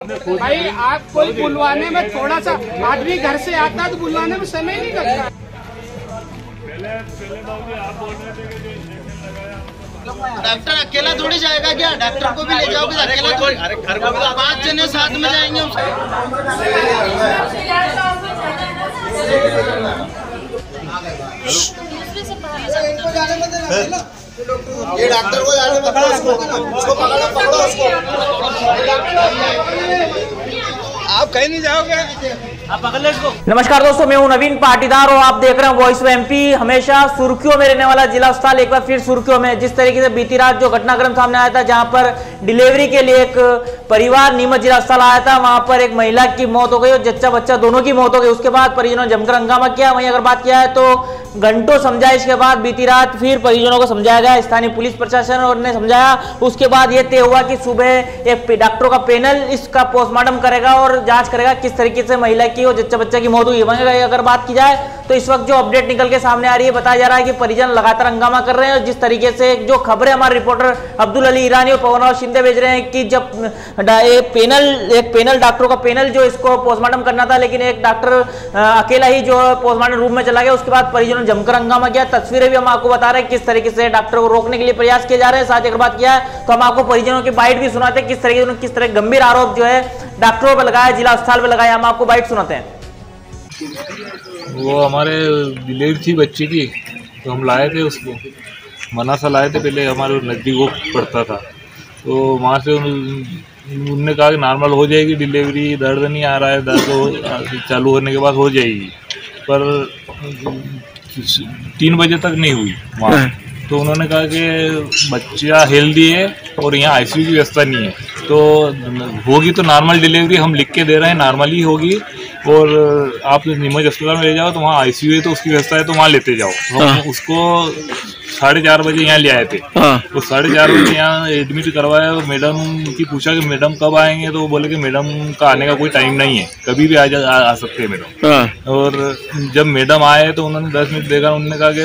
भाई आप कोई बुलवाने में थोड़ा सा आदमी घर से आता है तो बुलवाने में समय नहीं लगता। डॉक्टर अकेला थोड़ी जाएगा क्या? डॉक्टर को भी ले जाओगे अकेला थोड़ी? अरे घर को 5 जने साथ में जाएंगे। ये डॉक्टर को जाने मत दो, उसको पकड़ो उसको। आप कहीं नहीं जाओगे, आप पकड़ लो इसको। नमस्कार दोस्तों, मैं हूं नवीन पाटीदार और आप देख रहे हैं वॉइस ऑफ एमपी। हमेशा सुर्खियों में रहने वाला जिला अस्पताल एक बार फिर सुर्खियों में। जिस तरीके से बीती रात जो घटनाक्रम सामने आया था, जहां पर डिलीवरी के लिए एक परिवार नीमच जिला अस्पताल आया था, वहां पर एक महिला की मौत हो गई और जच्चा बच्चा दोनों की मौत हो गई। उसके बाद परिजनों ने जमकर हंगामा किया। वहीं अगर बात किया है तो घंटों समझाइश के बाद बीती रात फिर परिजनों को समझाया गया, स्थानीय पुलिस प्रशासन और ने समझाया। उसके बाद यह तय हुआ कि सुबह एक डॉक्टरों का पैनल इसका पोस्टमार्टम करेगा और जांच करेगा किस तरीके से महिला की और जच्चा बच्चा की मौत हुई। वहीं अगर बात की जाए तो इस वक्त जो अपडेट निकल के सामने आ रही है, बताया जा रहा है कि परिजन लगातार हंगामा कर रहे हैं। और जिस तरीके से जो खबरें हमारे रिपोर्टर अब्दुल अली ईरानी और पवन शिंदे भेज रहे हैं कि जब एक पैनल डॉक्टरों का पैनल जो इसको पोस्टमार्टम करना था, लेकिन एक डॉक्टर अकेला ही जो पोस्टमार्टम रूम में चला गया। उसके बाद परिजनों ने जमकर हंगामा किया। तस्वीरें भी हम आपको बता रहे हैं किस तरीके से डॉक्टर को रोकने के लिए प्रयास किए जा रहे हैं। साथ ही अगर बात किया है तो हम आपको परिजनों की बाइट भी सुनाते हैं, किस तरह गंभीर आरोप जो है डॉक्टरों पर लगाया, जिला अस्पताल पर लगाया। हम आपको बाइट सुनाते हैं। वो हमारे डिलीवरी थी बच्चे की, तो हम लाए थे उसको, मनासा लाए थे। पहले हमारे नज़दीक वो पड़ता था, तो वहाँ से उन्होंने कहा कि नॉर्मल हो जाएगी डिलीवरी, दर्द नहीं आ रहा है, दर्द चालू होने के बाद हो जाएगी। पर 3 बजे तक नहीं हुई वहाँ। तो उन्होंने कहा कि बच्चा हेल्दी है और यहाँ आईसीयू की व्यवस्था नहीं है, तो होगी तो नॉर्मल डिलीवरी हम लिख के दे रहे हैं, नॉर्मल ही होगी। और आप नीमच अस्पताल में ले जाओ तो वहाँ आईसीयू है, तो उसकी व्यवस्था है, तो वहाँ लेते जाओ। तो हम उसको 4:30 बजे यहाँ ले आए थे। तो 4:30 बजे यहाँ एडमिट करवाया। तो मैडम की पूछा कि मैडम कब आएंगे, तो वो बोले कि मैडम का आने का कोई टाइम नहीं है, कभी भी आ सकते हैं मैडम। और जब मैडम आए तो उन्होंने 10 मिनट देखा। उन्होंने कहा कि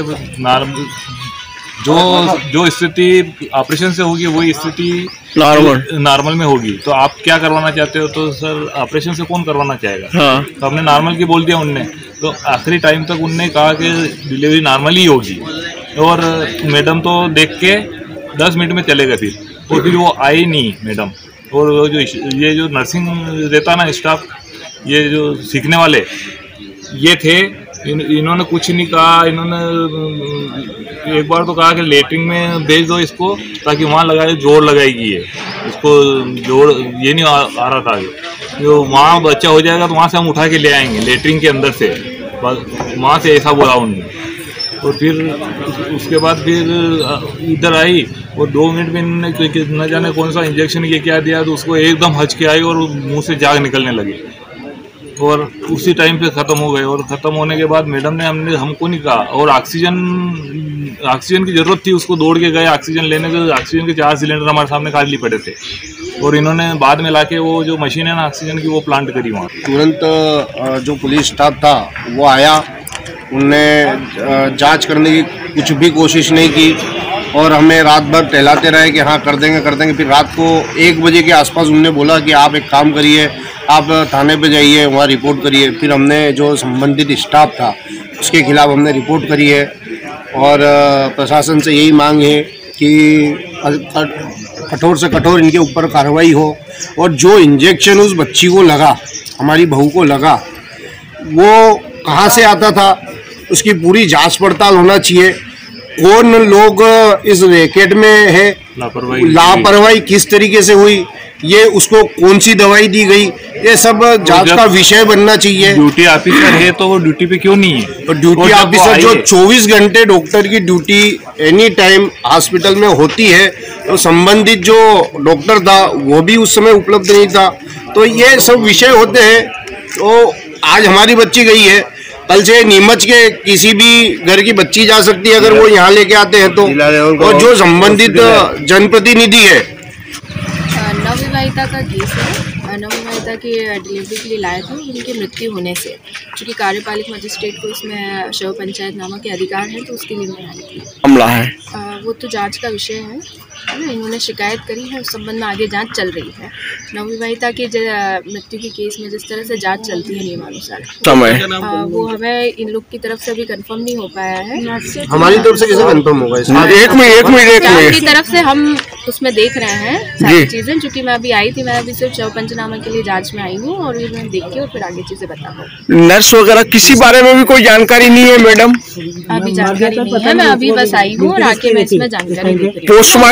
जो स्थिति ऑपरेशन से होगी वही स्थिति नॉर्मल में होगी। तो आप क्या करवाना चाहते हो? तो सर ऑपरेशन से कौन करवाना चाहेगा। तो हमने नॉर्मल की बोल दिया उनने। तो आखिरी टाइम तक उनने कहा कि डिलीवरी नॉर्मल ही होगी। और मैडम तो देख के 10 मिनट में चले गए फिर वो आई नहीं मैडम। और ये जो नर्सिंग रहता ना स्टाफ, ये जो सीखने वाले ये थे, इन्होंने कुछ नहीं कहा। इन्होंने एक बार तो कहा कि लेटरिन में भेज दो इसको, ताकि वहाँ लगाए, जोर लगाएगी ये, इसको जोर ये नहीं आ रहा था। जो वहाँ बच्चा हो जाएगा तो वहाँ से हम उठा के ले आएंगे लेटरिन के अंदर से, वहाँ से ऐसा बोला उन्होंने। और फिर उसके बाद फिर इधर आई और 2 मिनट में इन्होंने न जाने कौन सा इंजेक्शन ये क्या दिया, तो उसको एकदम हंच के आई और मुँह से जाग निकलने लगी और उसी टाइम पे ख़त्म हो गए। और ख़त्म होने के बाद मैडम ने हमको नहीं कहा। और ऑक्सीजन की ज़रूरत थी, उसको दौड़ के गए ऑक्सीजन लेने के। ऑक्सीजन के 4 सिलेंडर हमारे सामने खाली पड़े थे और इन्होंने बाद में लाके वो जो मशीन है ना ऑक्सीजन की, वो प्लांट करी वहाँ। तुरंत जो पुलिस स्टाफ था वो आया, उनने जाँच करने की कुछ भी कोशिश नहीं की और हमें रात भर टहलाते रहे कि हाँ कर देंगे। फिर रात को 1 बजे के आसपास उन्होंने बोला कि आप एक काम करिए, आप थाने पे जाइए, वहाँ रिपोर्ट करिए। फिर हमने जो संबंधित स्टाफ था उसके खिलाफ हमने रिपोर्ट करी है। और प्रशासन से यही मांग है कि कठोर से कठोर इनके ऊपर कार्रवाई हो। और जो इंजेक्शन उस बच्ची को लगा, हमारी बहू को लगा, वो कहाँ से आता था, उसकी पूरी जांच पड़ताल होना चाहिए। कौन लोग इस रैकेट में है, लापरवाही किस तरीके से हुई, ये उसको कौन सी दवाई दी गई, ये सब जांच का विषय बनना चाहिए। ड्यूटी ऑफिसर है तो वो ड्यूटी पे क्यों नहीं है? और ड्यूटी ऑफिसर जो 24 घंटे डॉक्टर की ड्यूटी एनी टाइम हॉस्पिटल में होती है, तो संबंधित जो डॉक्टर था वो भी उस समय उपलब्ध नहीं था। तो ये सब विषय होते हैं। तो आज हमारी बच्ची गई है, कल से नीमच के किसी भी घर की बच्ची जा सकती है अगर वो यहाँ लेके आते हैं तो। और जो संबंधित जनप्रतिनिधि है, नवविवाहिता का केस है। नवविवाहिता की डिलीवरी के लिए लाए थे, उनकी मृत्यु होने से चूँकि कार्यपालिक मजिस्ट्रेट को इसमें शव पंचायत नामा के अधिकार है, तो उसके लिए मैं आई थी। मामला है वो तो जांच का विषय है। है ना, इन्होंने शिकायत करी है, उस संबंध में आगे जांच चल रही है। नवविवाहिता की मृत्यु के केस में जिस तरह से जांच चलती है नियमानुसार समय वो हमें इन लोग की तरफ से अभी कंफर्म नहीं हो पाया है। हमारी तरफ से कैसे कंफर्म होगा इसमें? एक मिनट की तरफ से हम उसमें देख रहे हैं सारी चीजें, चूंकि मैं अभी आई थी, मैं अभी सिर्फ पंचनामा के लिए जांच में आई हूँ और ये मैं देख के और फिर आगे चीजें बता पाऊँ। नर्स वगैरह किसी बारे में भी कोई जानकारी नहीं है मैडम? अभी जानकारी नहीं है, मैं अभी बस आई हूँ और आके मैं इसमें जानकारी दे रही हूँ। पोस्टमार्टम